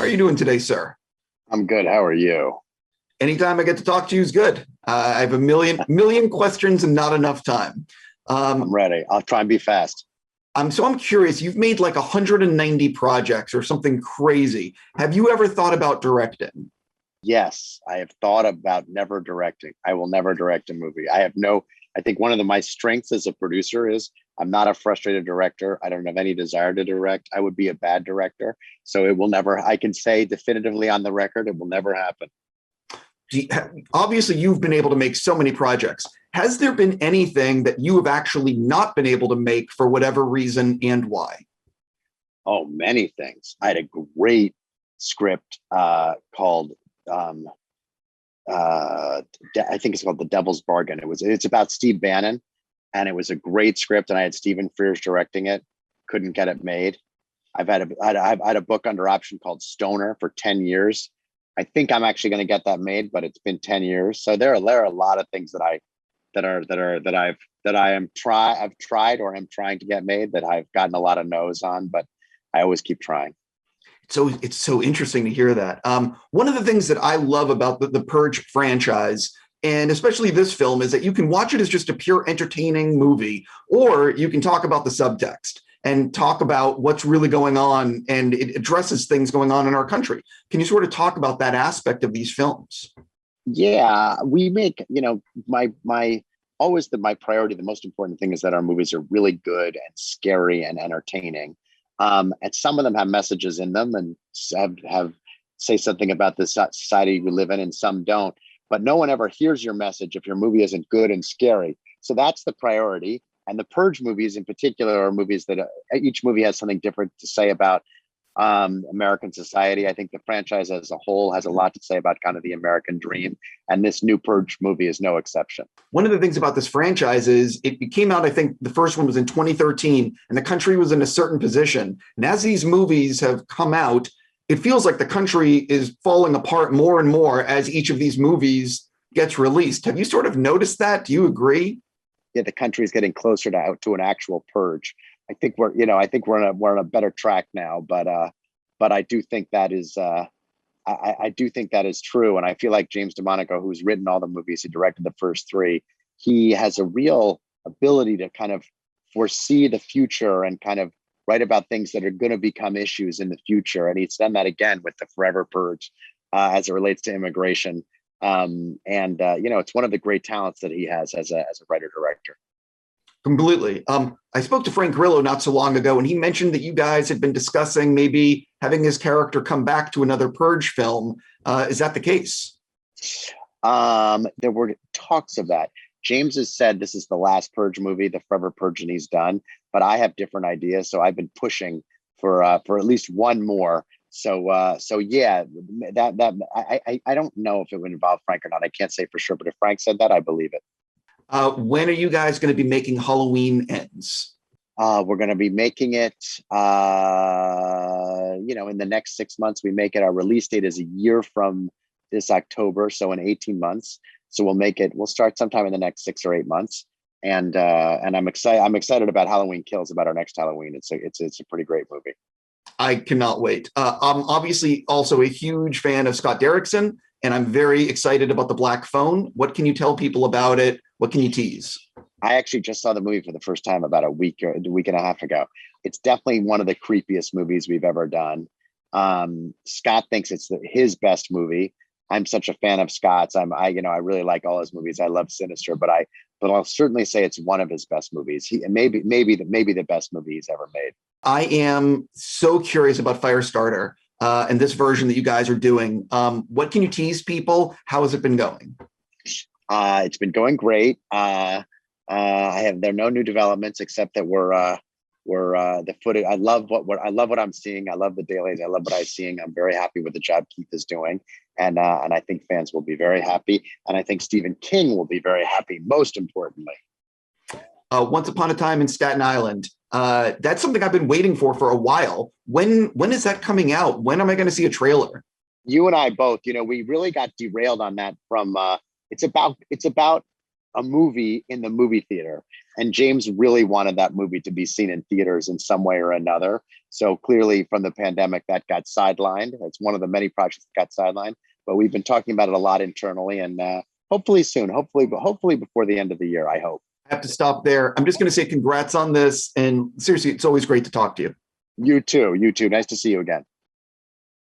are you doing today, sir? I'm good. How are you? Anytime I get to talk to you is good. I have a million questions and not enough time. I'm ready. I'll try and be fast. I'm curious. You've made like 190 projects or something crazy. Have you ever thought about directing? Yes, I have thought about never directing. I will never direct a movie. I think one of my strengths as a producer is I'm not a frustrated director. I don't have any desire to direct. I would be a bad director. So it will never, I can say definitively on the record, it will never happen. Obviously, you've been able to make so many projects. Has there been anything that you have actually not been able to make for whatever reason and why? Oh, many things. I had a great script called I think it's called The Devil's Bargain. It's about Steve Bannon, and it was a great script. And I had Stephen Frears directing it. Couldn't get it made. I've had a book under option called Stoner for 10 years. I think I'm actually going to get that made, but it's been 10 years. So there are a lot of things that I've tried or am trying to get made that I've gotten a lot of no's on, but I always keep trying. So it's so interesting to hear that. One of the things that I love about the Purge franchise, and especially this film, is that you can watch it as just a pure entertaining movie, or you can talk about the subtext and talk about what's really going on, and it addresses things going on in our country. Can you sort of talk about that aspect of these films? Yeah, we make, my priority, the most important thing is that our movies are really good and scary and entertaining. And some of them have messages in them and have say something about the society we live in, and some don't. But no one ever hears your message if your movie isn't good and scary. So that's the priority. And the Purge movies in particular are movies that each movie has something different to say about American society. I think the franchise as a whole has a lot to say about kind of the American dream. And this new Purge movie is no exception. One of the things about this franchise is it came out, I think the first one was in 2013, and the country was in a certain position. And as these movies have come out, it feels like the country is falling apart more and more as each of these movies gets released. Have you sort of noticed that? Do you agree? Yeah, the country is getting closer to an actual purge. I think we're on a better track now, but I do think that is I do think that is true. And I feel like James DeMonaco, who's written all the movies, he directed the first three, he has a real ability to kind of foresee the future and kind of write about things that are going to become issues in the future. And he's done that again with the Forever Purge as it relates to immigration. It's one of the great talents that he has as a writer director. Completely. I spoke to Frank Grillo not so long ago, and he mentioned that you guys had been discussing maybe having his character come back to another Purge film. Is that the case? There were talks of that. James has said this is the last Purge movie, the Forever Purge, and he's done. But I have different ideas, so I've been pushing for at least one more. So yeah, I don't know if it would involve Frank or not. I can't say for sure, but if Frank said that, I believe it. When are you guys going to be making Halloween Ends? We're going to be making it, in the next 6 months. We make it. Our release date is a year from this October, so in 18 months. So we'll make it. We'll start sometime in the next 6 or 8 months. And I'm excited. I'm excited about Halloween Kills, about our next Halloween. It's a pretty great movie. I cannot wait. I'm obviously also a huge fan of Scott Derrickson, and I'm very excited about The Black Phone. What can you tell people about it? What can you tease? I actually just saw the movie for the first time about a week and a half ago. It's definitely one of the creepiest movies we've ever done. Scott thinks it's his best movie. I'm such a fan of Scott's. I really like all his movies. I love Sinister, but I'll certainly say it's one of his best movies. Maybe the best movie he's ever made. I am so curious about Firestarter and this version that you guys are doing. What can you tease people? How has it been going? It's been going great. There are no new developments except that we're the footage. I love what I'm seeing. I love the dailies. I love what I'm seeing. I'm very happy with the job Keith is doing, and I think fans will be very happy, and I think Stephen King will be very happy. Most importantly, Once Upon a Time in Staten Island. That's something I've been waiting for a while. When is that coming out? When am I going to see a trailer? You and I both. We really got derailed on that from. It's about a movie in the movie theater. And James really wanted that movie to be seen in theaters in some way or another. So clearly from the pandemic, that got sidelined. It's one of the many projects that got sidelined, but we've been talking about it a lot internally, and hopefully soon, hopefully before the end of the year, I hope. I have to stop there. I'm just going to say congrats on this. And seriously, it's always great to talk to you. You too. Nice to see you again.